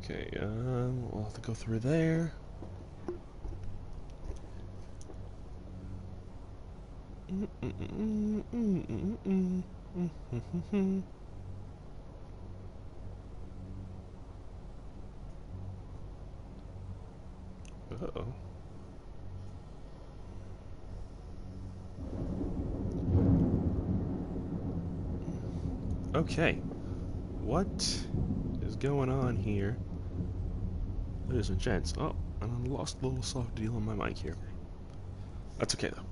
Okay, we'll have to go through there. Uh-oh. Okay, what is going on here? Ladies and gents. Oh, and I lost a little soft deal on my mic here. That's okay though.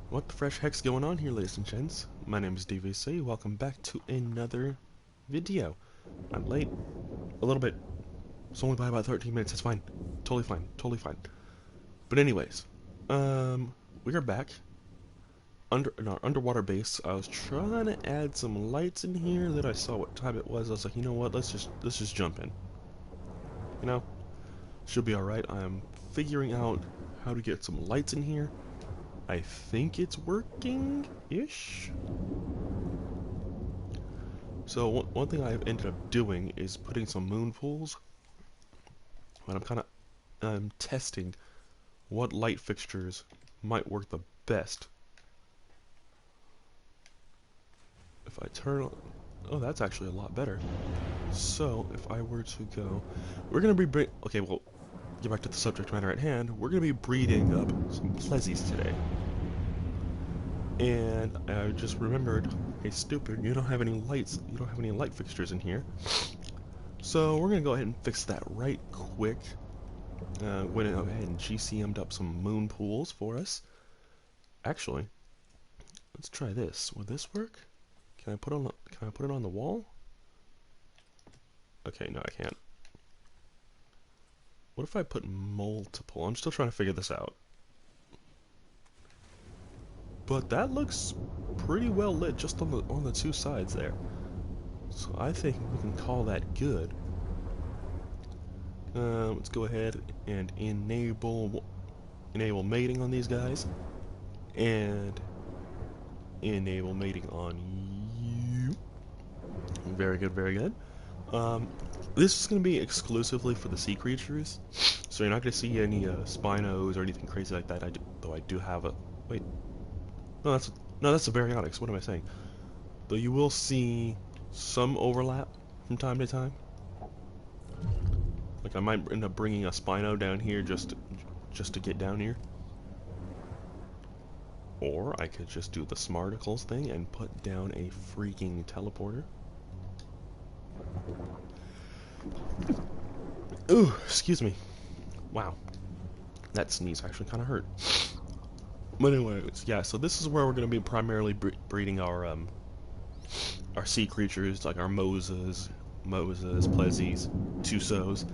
What the fresh heck's going on here, ladies and gents? My name is DVC. Welcome back to another video. I'm late. A little bit. It's only by about 13 minutes. It's fine. Totally fine. Totally fine. But anyways, we are back. In our underwater base. I was trying to add some lights in here. Then I saw what time it was. I was like, you know what? Let's just jump in. You know, should be all right. I am figuring out how to get some lights in here. I think it's working-ish. So one thing I've ended up doing is putting some moon pools. And I'm testing what light fixtures might work the best. If I turn on, oh, that's actually a lot better. So if I were to go, we're gonna be okay. Well, get back to the subject matter at hand. We're gonna be breeding up some Plesies today. And I just remembered, hey, stupid, you don't have any lights. You don't have any light fixtures in here. So we're gonna go ahead and fix that right quick. Went ahead and GCM'd up some moon pools for us. Actually, let's try this. Will this work? Can I put it on the wall? Okay, no, I can't. What if I put multiple? I'm still trying to figure this out. But that looks pretty well lit just on the two sides there. So I think we can call that good. Let's go ahead and enable mating on these guys, and enable mating on you. Very good, very good. This is going to be exclusively for the sea creatures, so you're not going to see any Spinos or anything crazy like that. Though I do have a wait. No, that's the Baryonyx. What am I saying? Though you will see some overlap from time to time. Like I might end up bringing a Spino down here just to get down here. Or I could just do the Smarticles thing and put down a freaking teleporter. Ooh, excuse me. Wow. That sneeze actually kind of hurt. But anyways, yeah, so this is where we're going to be primarily breeding our sea creatures, like our Moses, Plesies, Tusos.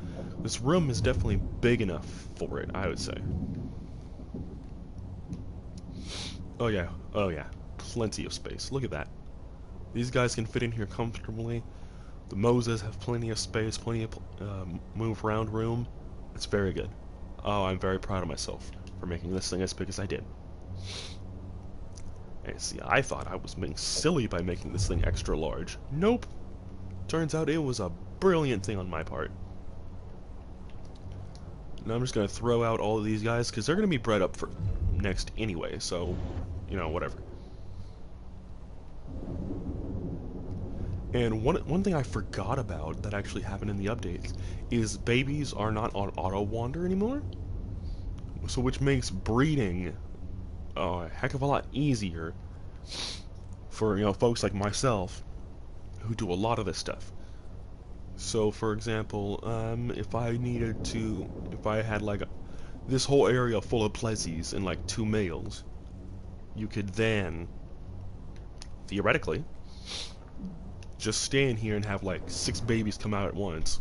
This room is definitely big enough for it, I would say. Oh yeah, plenty of space. Look at that. These guys can fit in here comfortably. The Moses have plenty of space, plenty of move around room. It's very good. Oh, I'm very proud of myself for making this thing as big as I did. And see, I thought I was being silly by making this thing extra large. Nope. Turns out it was a brilliant thing on my part. Now I'm just going to throw out all of these guys, because they're going to be bred up for next anyway, so, you know, whatever. And one thing I forgot about that actually happened in the update is babies are not on auto-wander anymore. So which makes breeding a heck of a lot easier for, you know, folks like myself who do a lot of this stuff. So for example, if I had like this whole area full of Plesies and like 2 males, you could then theoretically just stay in here and have like 6 babies come out at once,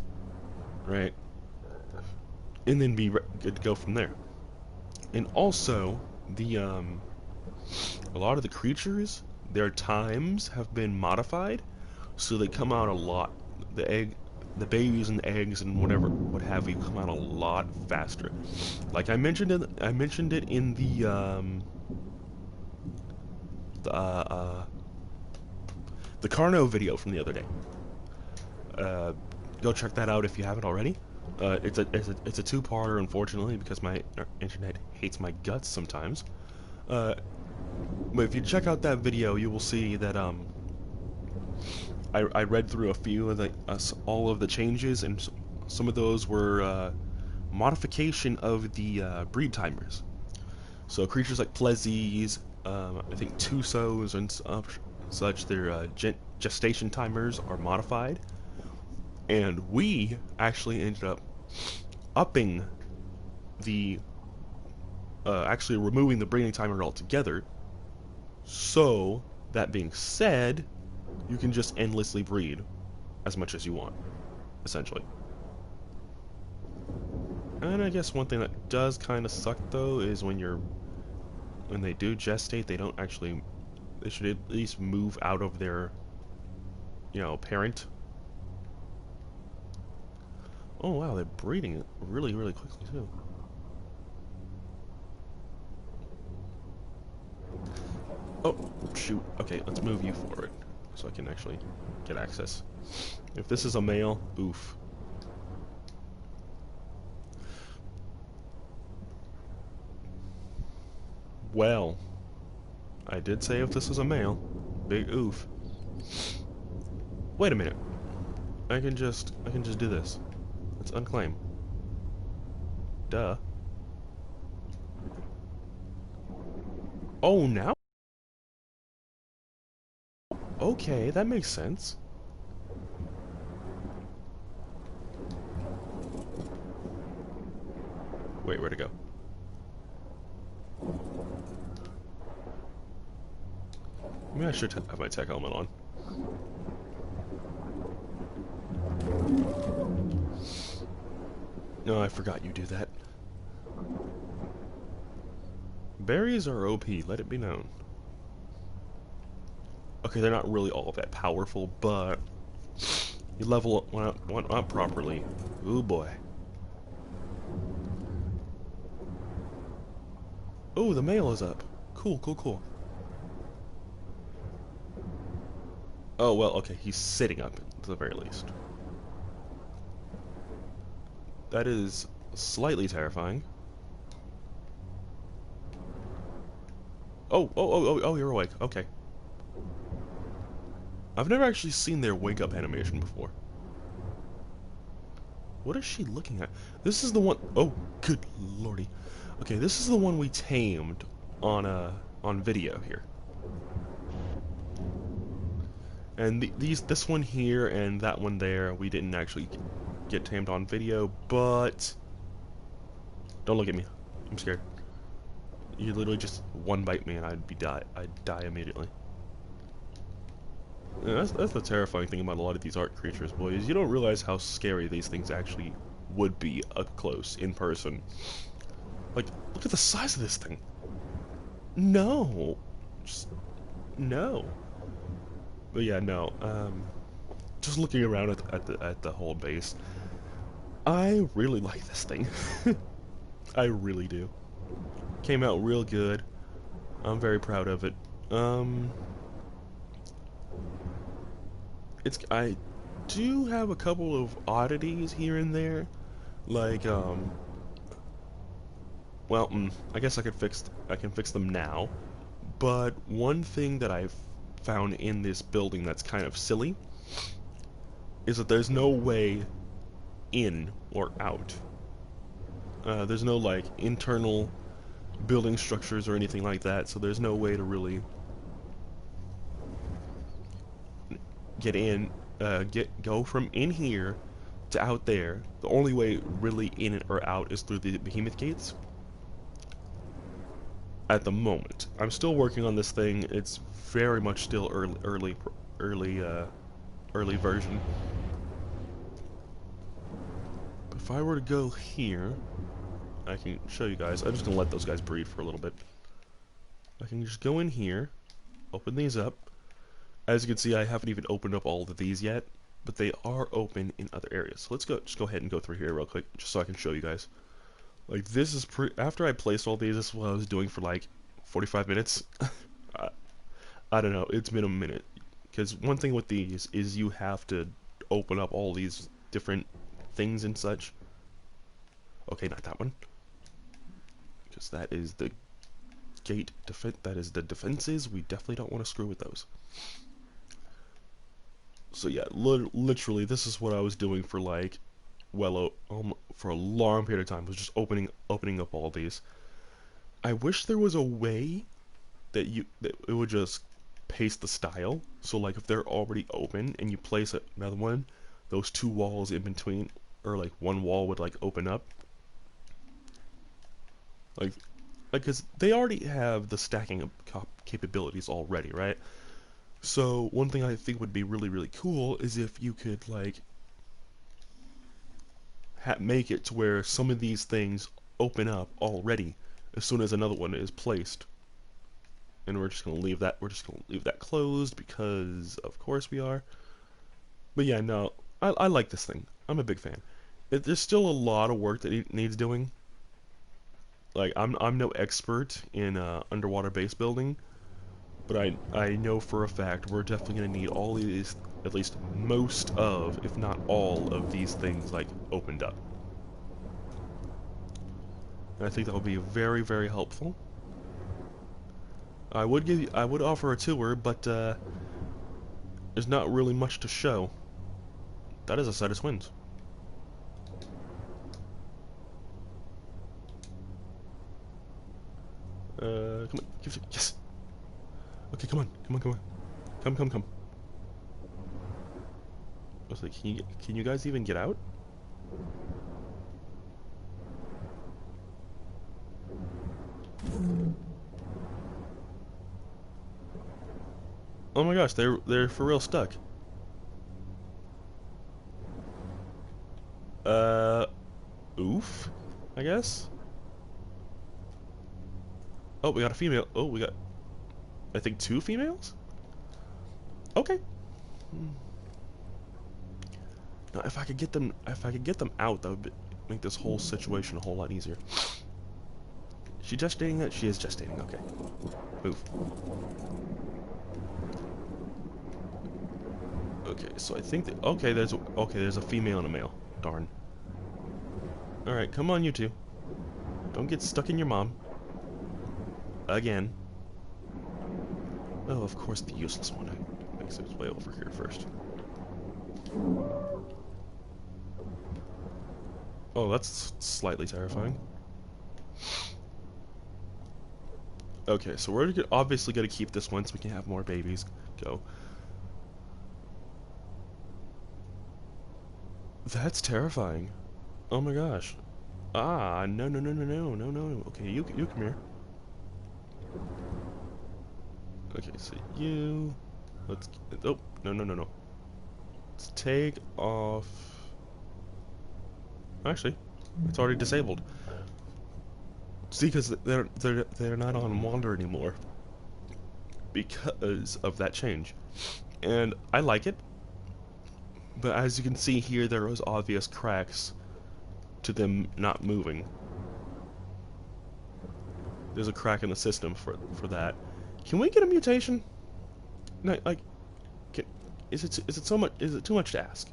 right? And then be good to go from there. And also, a lot of the creatures, their times have been modified, so they come out a lot. The babies and the eggs and what have you, come out a lot faster. Like I mentioned it in the Carno video from the other day. Go check that out if you haven't already. It's a two-parter, unfortunately, because my internet hates my guts sometimes. Uh, but if you check out that video, you will see that I read through a few of the all of the changes, and some of those were modification of the breed timers. So creatures like Plesies, I think Tusos and such, their gestation timers are modified, and we actually ended up upping the actually removing the breeding timer altogether. So that being said, you can just endlessly breed as much as you want, essentially. And I guess one thing that does kind of suck though is when they do gestate, they should at least move out of their, parent. Oh wow, they're breeding really, really quickly too. Oh, shoot. Okay, let's move you forward so I can actually get access. If this is a male, oof. Well, I did say if this is a male, big oof. Wait a minute. I can just do this. Let's unclaim. Duh. Oh, now? Okay, that makes sense. Wait, where'd it go? Maybe I should have my tech helmet on. No, I forgot you do that. Berries are OP, let it be known. Okay, they're not really all that powerful, but you level up properly. Ooh boy. Oh, the male is up. Cool, cool, cool. Oh, well, okay, he's sitting up, at the very least. That is slightly terrifying. Oh, you're awake. Okay. I've never actually seen their wake-up animation before. What is she looking at? This is the one... Oh, good lordy. Okay, this is the one we tamed on video here. And this one here and that one there, we didn't actually get tamed on video, but... Don't look at me. I'm scared. You literally just one bite me and I'd die immediately. Yeah, that's the terrifying thing about a lot of these art creatures, boys. You don't realize how scary these things actually would be up close, in person. Like, look at the size of this thing. No. Just, no. But yeah, no. Just looking around at the whole base, I really like this thing. I really do. Came out real good. I'm very proud of it. I do have a couple of oddities here and there, like well, I guess I can fix them now. But one thing that I've found in this building that's kind of silly is that there's no way in or out. There's no like internal building structures or anything like that, so there's no way to really get in, go from in here to out there. The only way really in or out is through the behemoth gates. At the moment, I'm still working on this thing. It's very much still early version. If I were to go here, I can show you guys. I'm just gonna let those guys breed for a little bit. I can just go in here, open these up. As you can see, I haven't even opened up all of these yet, but they are open in other areas. So let's just go ahead and go through here real quick, just so I can show you guys. Like, this is after I placed all these, this is what I was doing for like 45 minutes. I don't know, it's been a minute. Because one thing with these is you have to open up all these different things and such. Okay, not that one, because that is the gate defense. That is the defenses. We definitely don't want to screw with those. So yeah, literally, this is what I was doing for like, well, for a long period of time. Was just opening up all these. I wish there was a way that it would just paste the style. So like if they're already open and you place another one, those two walls in between, or like one wall would like open up. Like because they already have the stacking capabilities already, right? So one thing I think would be really cool is if you could like make it to where some of these things open up already as soon as another one is placed. And we're just gonna leave that closed because of course we are. But yeah, no, I like this thing. I'm a big fan. There's still a lot of work that it needs doing. Like I'm no expert in underwater base building, but I know for a fact we're definitely gonna need all these, at least most of, if not all of these things like opened up. And I think that would be very helpful. I would offer a tour, but there's not really much to show. That is a set of twins. Come on, yes. Okay, come on. Come. I was like, can you guys even get out? Oh my gosh, they're for real stuck. Oof, I guess. Oh, we got a female. Oh, we got, I think, 2 females? Okay. Now, if I could get them out, that would make this whole situation a whole lot easier. She gestating it? She is gestating. Okay. Move. Okay, so I think that, okay, there's a female and a male. Darn. All right, come on, you two. Don't get stuck in your mom. Again. Oh, of course, the useless one makes its way over here first. Oh, that's slightly terrifying. Okay, so we're obviously going to keep this one so we can have more babies go. That's terrifying. Oh my gosh. Ah, no. Okay, you come here. Okay, so you... Let's... Oh, no. Let's take off... Actually, it's already disabled. See, because they're not on wander anymore. Because of that change. And I like it. But as you can see here, there was obvious cracks to them not moving. There's a crack in the system for that. Can we get a mutation? No, like, is it too much to ask?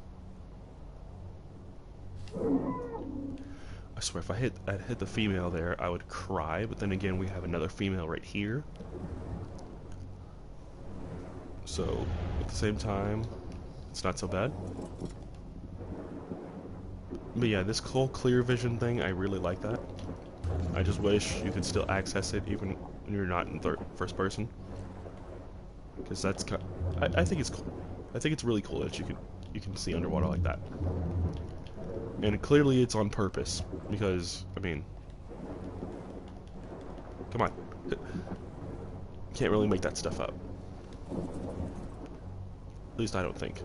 I swear, if I hit the female there, I would cry. But then again, we have another female right here. So at the same time, it's not so bad. But yeah, this whole clear vision thing, I really like that. I just wish you could still access it even when you're not in first person. Because that's I think it's cool. I think it's really cool that you can see underwater like that. And clearly it's on purpose because, I mean, come on. Can't really make that stuff up. At least I don't think.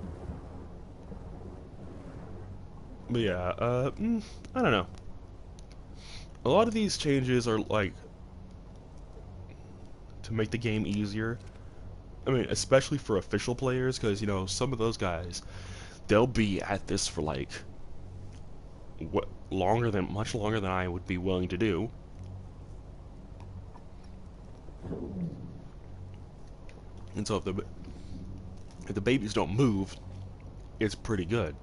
But yeah, I don't know. A lot of these changes are like to make the game easier. I mean, especially for official players, because you know some of those guys, they'll be at this for like much longer than I would be willing to do. And so if the babies don't move, it's pretty good.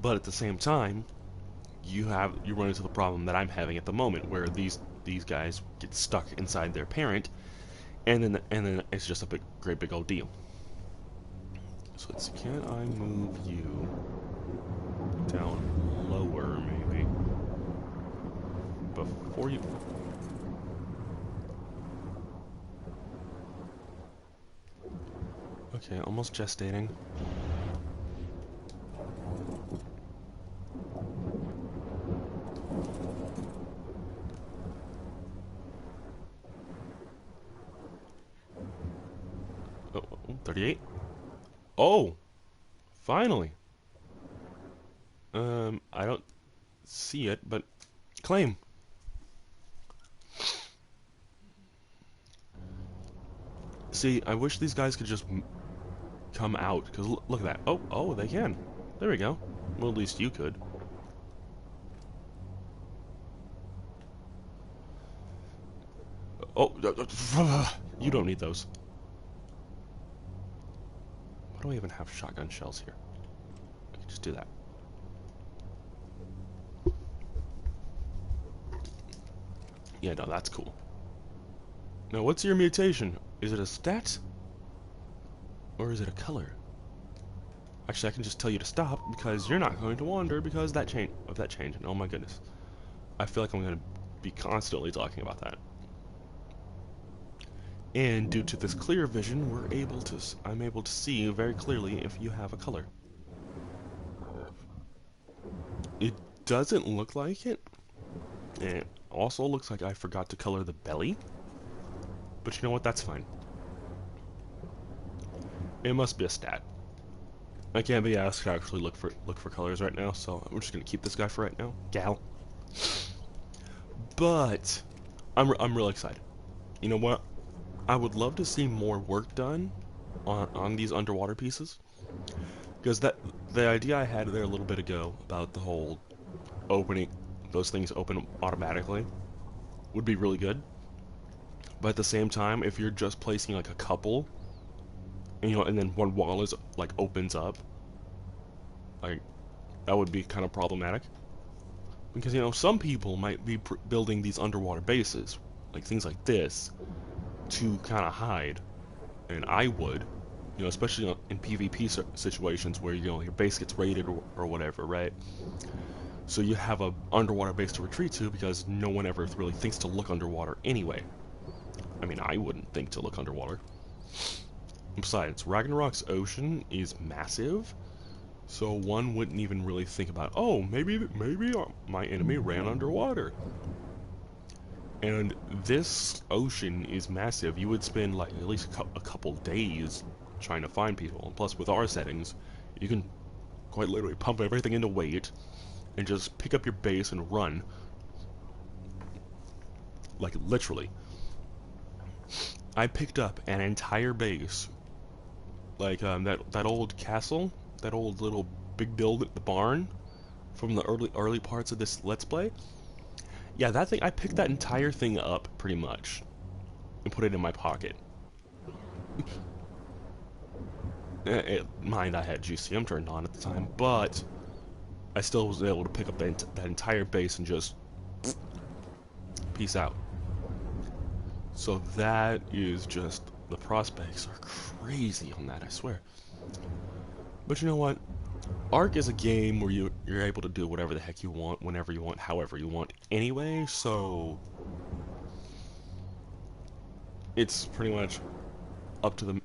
But at the same time, you run into the problem that I'm having at the moment, where these guys get stuck inside their parent, and then it's just a great big old deal. So let's see, can I move you down lower, maybe? Before you... Okay, almost gestating. Oh, 38? Oh! Finally! I don't see it, but... Claim! See, I wish these guys could just come out, because look at that. Oh, they can. There we go. Well, at least you could. Oh, you don't need those. Why do I even have shotgun shells here? Okay, just do that. Yeah, no, that's cool. Now, what's your mutation? Is it a stat? Or is it a color? Actually, I can just tell you to stop, because you're not going to wander because that change. And oh my goodness. I feel like I'm going to be constantly talking about that. And due to this clear vision, I'm able to see very clearly if you have a color. It doesn't look like it. It also looks like I forgot to color the belly. But you know what? That's fine. It must be a stat. I can't be asked to actually look for colors right now, so I'm just gonna keep this guy for right now. Gal. But I'm real excited. You know what? I would love to see more work done on these underwater pieces, because the idea I had there a little bit ago about the whole opening those things open automatically would be really good. But at the same time, if you're just placing like a couple, and then one wall is like opens up, like that would be kind of problematic. Because some people might be building these underwater bases, like things like this, to kind of hide, and I would, especially in PvP situations where your base gets raided or whatever, right? So you have a underwater base to retreat to because no one ever really thinks to look underwater anyway. I mean, I wouldn't think to look underwater. Besides, Ragnarok's ocean is massive, so one wouldn't even really think about, oh, maybe my enemy ran underwater. And this ocean is massive. You would spend like at least a couple days trying to find people. And plus, with our settings, you can quite literally pump everything into weight and just pick up your base and run. Like, literally. I picked up an entire base. Like, that old castle, that old little big build at the barn from the early parts of this Let's Play. Yeah, that thing, I picked that entire thing up, pretty much, and put it in my pocket. Mind, I had GCM turned on at the time, but I still was able to pick up that entire base and just peace out. So that is just, the prospects are crazy on that, I swear. But you know what? Ark is a game where you're able to do whatever the heck you want, whenever you want, however you want anyway, so it's pretty much up to the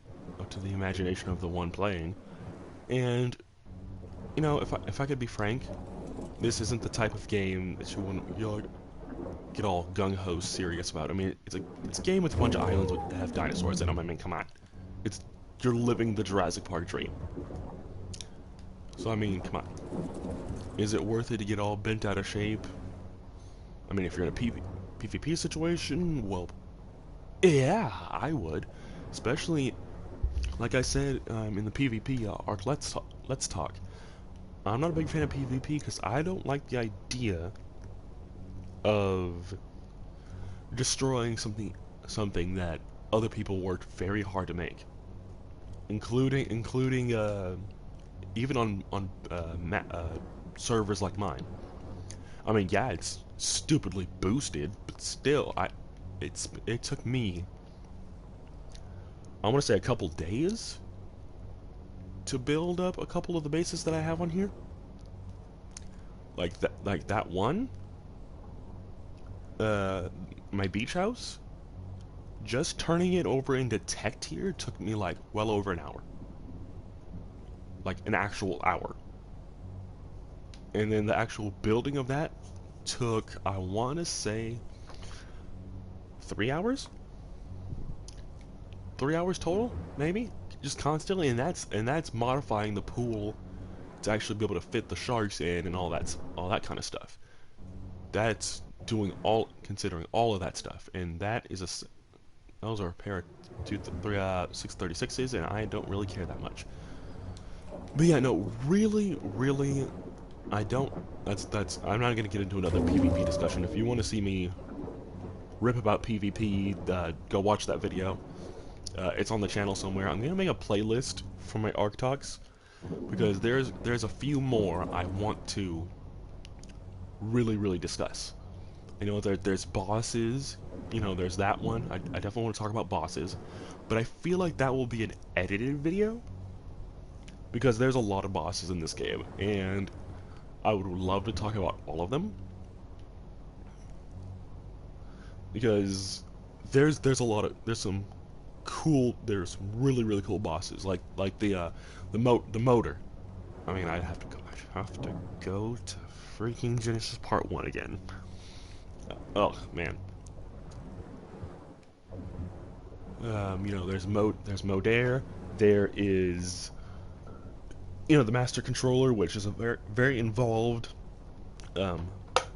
imagination of the one playing. And if I could be frank, this isn't the type of game that you want get all gung-ho serious about. I mean, it's a game with a bunch of islands that have dinosaurs in them. I mean, come on. You're living the Jurassic Park dream. So, I mean, come on. Is it worth it to get all bent out of shape? I mean, if you're in a PvP situation, well, yeah, I would. Especially, like I said in the PvP Ark Let's Talk. I'm not a big fan of PvP because I don't like the idea of destroying something that other people worked very hard to make, including even on servers like mine. I mean, yeah, it's stupidly boosted, but still, it took me, I want to say, a couple days to build up a couple of the bases that I have on here. Like that one, my beach house. Just turning it over into tech tier took me like well over an hour. Like an actual hour. And then the actual building of that took, I want to say, 3 hours? 3 hours total, maybe? Just constantly, and that's modifying the pool to actually be able to fit the sharks in and all that kind of stuff. That's considering all of that stuff, and those are a pair of 636s, and I don't really care that much. But yeah, no, really, I don't. I'm not gonna get into another PvP discussion. If you want to see me rip about PvP, go watch that video. It's on the channel somewhere. I'm gonna make a playlist for my Arc Talks because there's a few more I want to really discuss. You know, there's bosses. You know, there's that one. I definitely want to talk about bosses, but I feel like that will be an edited video because there's a lot of bosses in this game, and I would love to talk about all of them because there's some really cool bosses like the motor. I mean, I have to go to freaking Genesis Part 1 again. Oh man. You know, there's Modare. There is, you know, the Master Controller, which is a very involved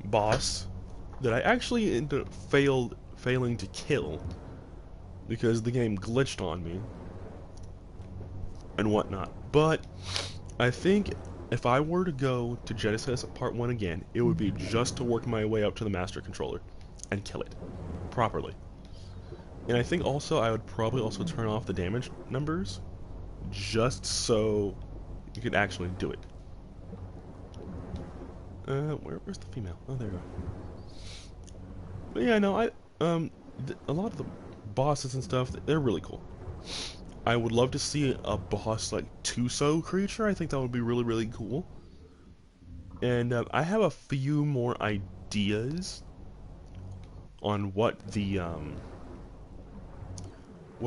boss that I actually ended up failing to kill because the game glitched on me and whatnot. But I think if I were to go to Genesis Part 1 again, it would be just to work my way up to the Master Controller and kill it properly. And I think also I would probably also turn off the damage numbers just so you could actually do it. Where's the female? Oh, there we go. But yeah, no, a lot of the bosses and stuff, they're really cool. I would love to see a boss like Tuso creature. I think that would be really cool. And I have a few more ideas on what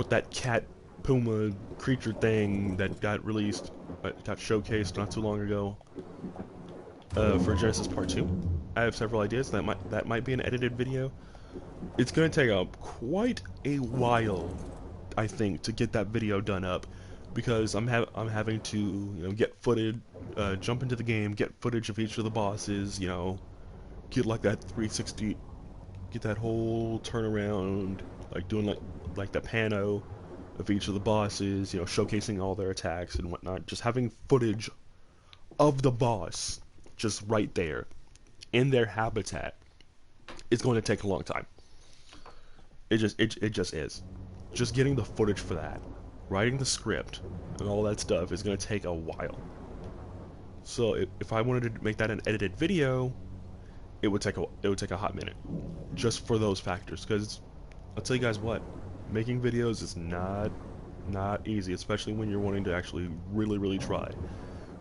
that cat puma creature thing that got released, got showcased not too long ago for Genesis Part 2. I have several ideas that might be an edited video. It's gonna take quite a while, I think, to get that video done up because I'm having to, you know, get footage, jump into the game, get footage of each of the bosses, you know, get like that 360, get that whole turnaround, like doing like the pano of each of the bosses, you know, showcasing all their attacks and whatnot. Just having footage of the boss just right there in their habitat is going to take a long time. It just is. Just getting the footage for that, writing the script, and all that stuff is going to take a while. So if I wanted to make that an edited video, it would take a hot minute, just for those factors. Because I'll tell you guys what, making videos is not easy, especially when you're wanting to actually really try.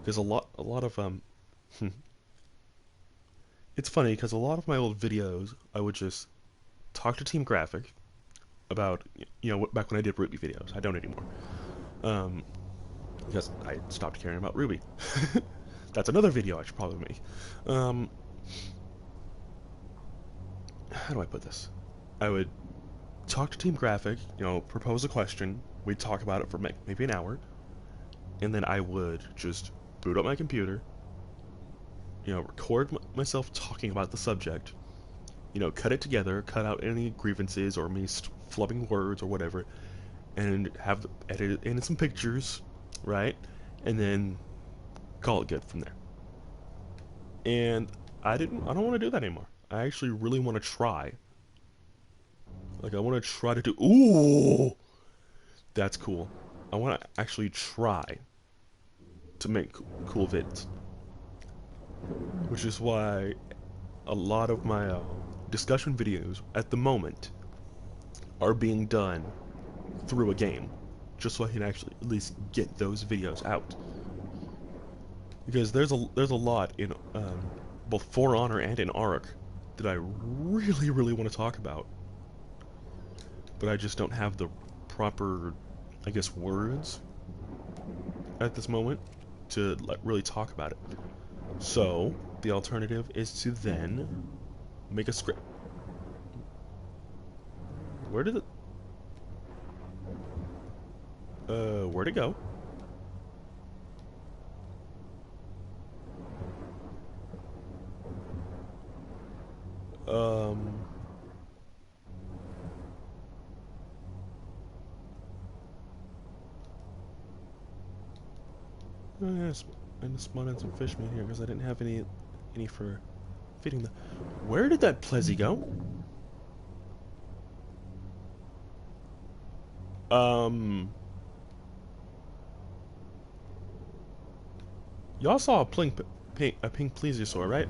Because a lot of it's funny because a lot of my old videos I would just talk to Team Graphic about, you know, back when I did Ruby videos. I don't anymore. Because I stopped caring about Ruby. That's another video I should probably make. How do I put this? I would talk to Team Graphic, you know, propose a question, we'd talk about it for maybe an hour, and then I would just boot up my computer, you know, record myself talking about the subject, you know, cut it together, cut out any grievances or me flubbing words or whatever, and have edited in some pictures, right? And then call it good from there. And I don't want to do that anymore. I actually really want to try. Like, I want to try to do... Ooh! That's cool. I want to actually try to make cool vids. which is why a lot of my discussion videos at the moment are being done through a game, just so I can actually at least get those videos out. Because there's a lot in both For Honor and in Ark that I really want to talk about, but I just don't have the proper, I guess, words at this moment to really talk about it. So the alternative is to then make a script. Where did it? Where'd it go? Yes, I just spawned in some fish meat here because I didn't have any for feeding the. Where did that Plesi go? Y'all saw a pink Plesiosaur, right?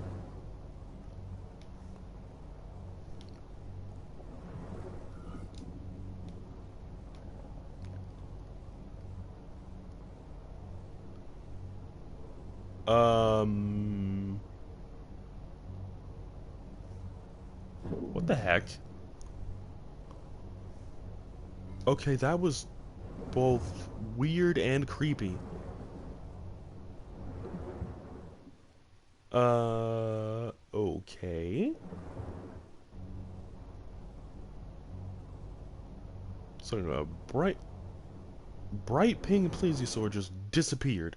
What the heck? Okay, that was both weird and creepy. Okay. So a bright pink Plesiosaur just disappeared.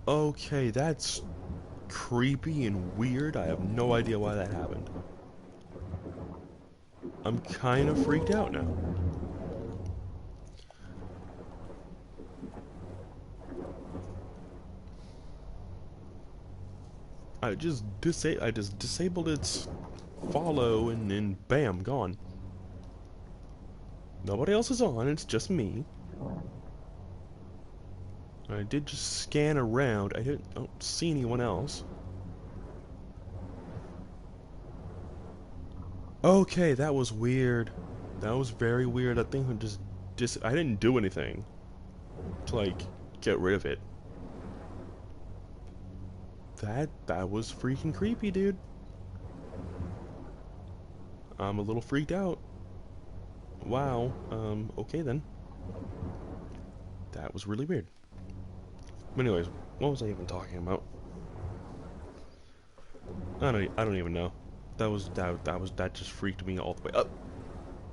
Okay, that's creepy and weird. I have no idea why that happened. I'm kind of freaked out now. I just disabled its follow and then bam, gone. Nobody else is on, it's just me. I did just scan around. I don't see anyone else. Okay, that was weird. That was very weird. I think I didn't do anything to like get rid of it. That was freaking creepy, dude. I'm a little freaked out. Wow. Okay then. That was really weird. Anyways, what was I even talking about? I don't even know. That just freaked me all the way up.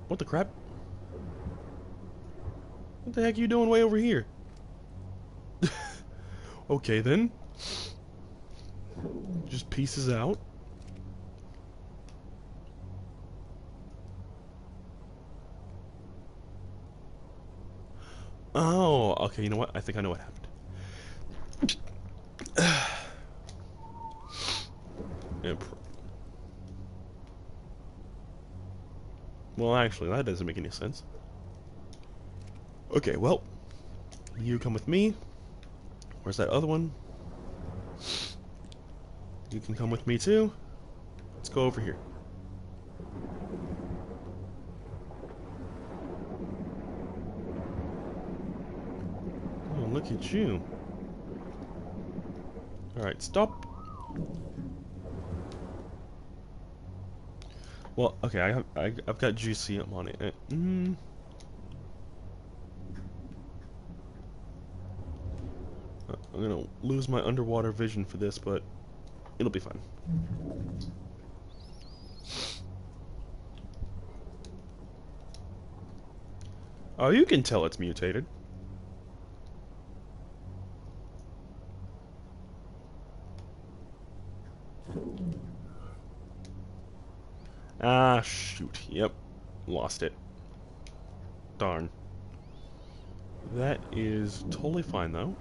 What the crap? What the heck are you doing way over here? Okay then. Just pieces out. Oh, okay, you know what? I think I know what happened. Well, actually, that doesn't make any sense. Okay, well, you come with me. Where's that other one? You can come with me too. Let's go over here. Oh, look at you. Alright, stop. Well, okay, I've got juicy on it. I'm gonna lose my underwater vision for this, but it'll be fun. Oh, you can tell it's mutated. Ah, shoot. Yep. Lost it. Darn. That is totally fine, though.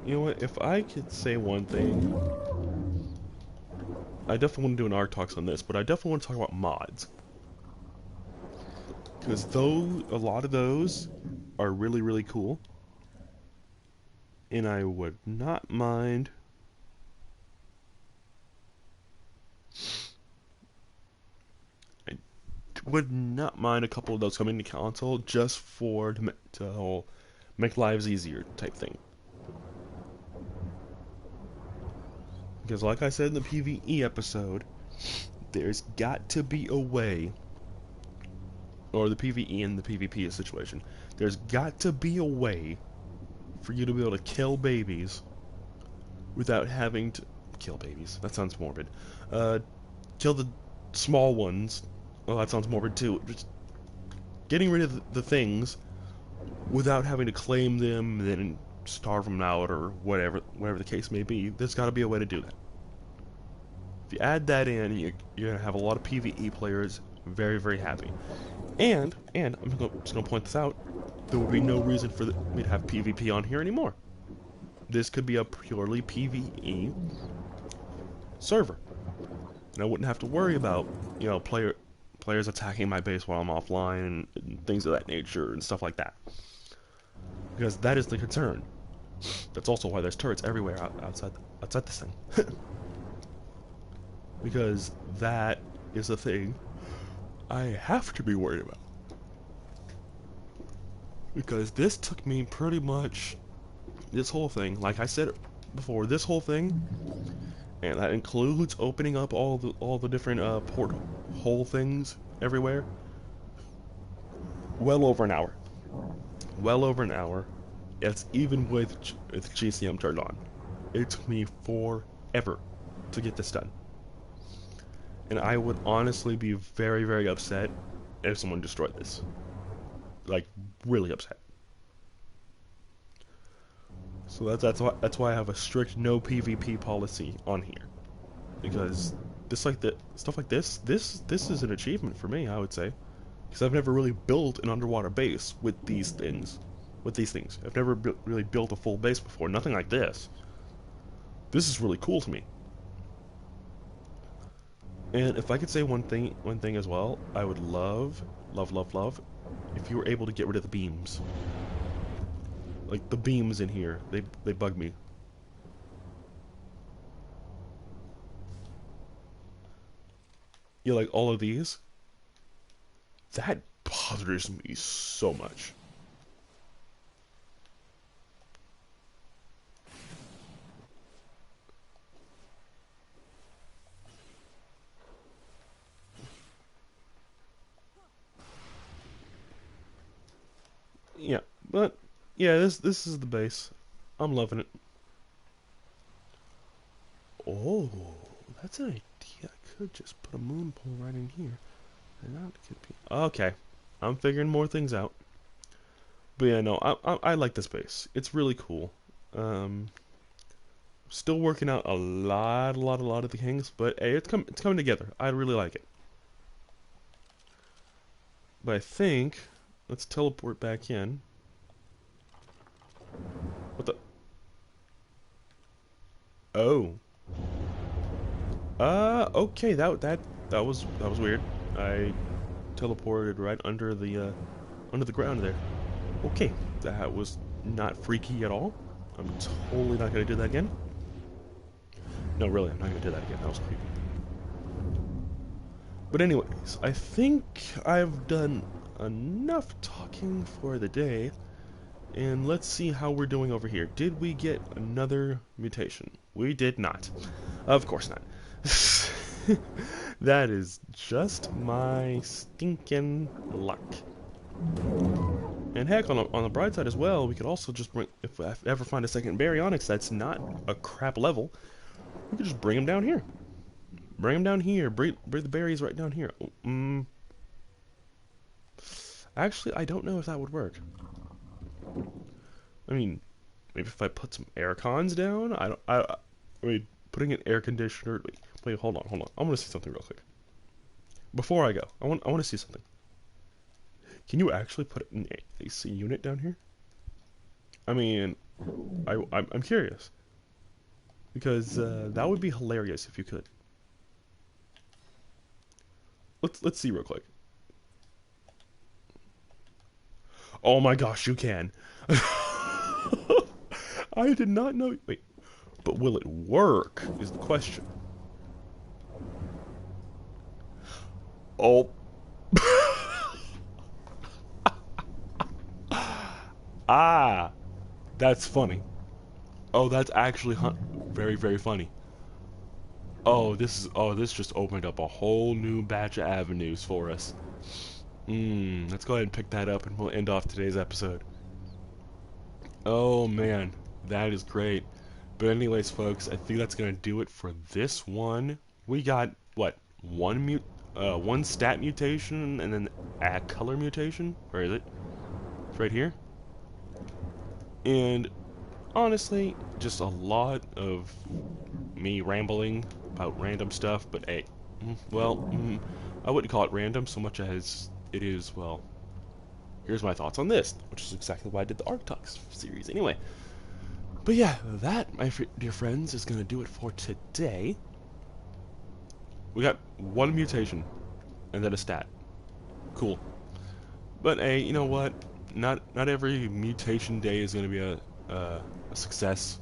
You know what? If I could say one thing, I definitely want to do an talks on this, but I definitely want to talk about mods. Because though a lot of those are really, really cool, and I would not mind a couple of those coming to console just for to make lives easier type thing. Because like I said in the PvE episode, there's got to be a way, or the PvE and the PvP situation, there's got to be a way for you to be able to kill babies without having to kill babies. That sounds morbid. Kill the small ones. Oh, that sounds morbid too. Just getting rid of the things without having to claim them and then starve them out or whatever the case may be. There's got to be a way to do that. If you add that in, you're going to have a lot of PvE players very, very happy. And I'm just going to point this out, there would be no reason for me to have PvP on here anymore. This could be a purely PvE server. And I wouldn't have to worry about, you know, players attacking my base while I'm offline and things of that nature and stuff like that. Because that is the concern. That's also why there's turrets everywhere outside this thing. Because that is the thing I have to be worried about. Because this took me pretty much, this whole thing, like I said before, this whole thing, and that includes opening up all the different porthole things everywhere, well over an hour. Well over an hour. It's even with GCM turned on. It took me forever to get this done. And I would honestly be very, very upset if someone destroyed this. Like, really upset. So that's why I have a strict no PvP policy on here. Because stuff like this is an achievement for me, I would say. Because I've never really built an underwater base with these things. I've never really built a full base before. Nothing like this. This is really cool to me. And if I could say one thing as well, I would love if you were able to get rid of the beams. Like the beams in here, they bug me. Yeah, like all of these. That bothers me so much. Yeah, but yeah, this is the base. I'm loving it. Oh, that's an idea. I could just put a moon pole right in here, and that could be okay. I'm figuring more things out. But yeah, no, I like this base. It's really cool. Still working out a lot of the kinks, but hey, it's coming together. I really like it. But I think let's teleport back in. What the? Oh. Okay. That was weird. I teleported right under the ground there. Okay, that was not freaky at all. I'm totally not gonna do that again. No, really, I'm not gonna do that again. That was creepy. But anyways, I think I've done enough talking for the day. And let's see how we're doing over here. Did we get another mutation? We did not. Of course not. That is just my stinking luck. And heck, on the bright side as well, we could also just bring, if I ever find a second baryonyx that's not a crap level, we could just bring him down here. Bring him down here. Bring the berries right down here. Actually, I don't know if that would work. I mean, maybe if I put some air cons down. I mean, putting an air conditioner. Wait, hold on. I want to see something real quick. Before I go, I want to see something. Can you actually put an AC unit down here? I mean, I'm curious because that would be hilarious if you could. Let's see real quick. Oh my gosh, you can. I did not know. Wait, but will it work? Is the question. Oh. Ah, that's funny. Oh, that's actually very, very funny. This just opened up a whole new batch of avenues for us. Let's go ahead and pick that up and we'll end off today's episode. Oh man, that is great. But anyways, folks, I think that's gonna do it for this one. We got what? One stat mutation and then a color mutation? Where is it? It's right here. And honestly, just a lot of me rambling about random stuff, but hey, I wouldn't call it random so much as it is, well, here's my thoughts on this, which is exactly why I did the Arctox series anyway. But yeah, that, my dear friends, is going to do it for today. We got one mutation, and then a stat. Cool. But hey, you know what? Not every mutation day is going to be a success.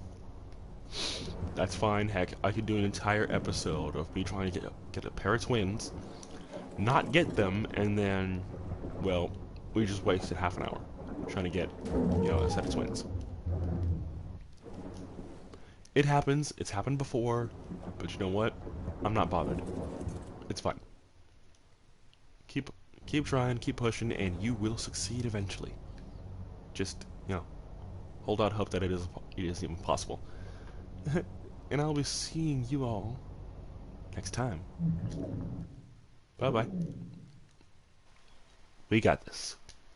That's fine. Heck, I could do an entire episode of me trying to get a pair of twins, not get them, and then, well, we just wasted half an hour trying to get, a set of twins. It happens. It's happened before, but you know what? I'm not bothered. It's fine. Keep trying, keep pushing, and you will succeed eventually. Just, hold out hope that it is even possible. And I'll be seeing you all next time. Bye-bye. We got this.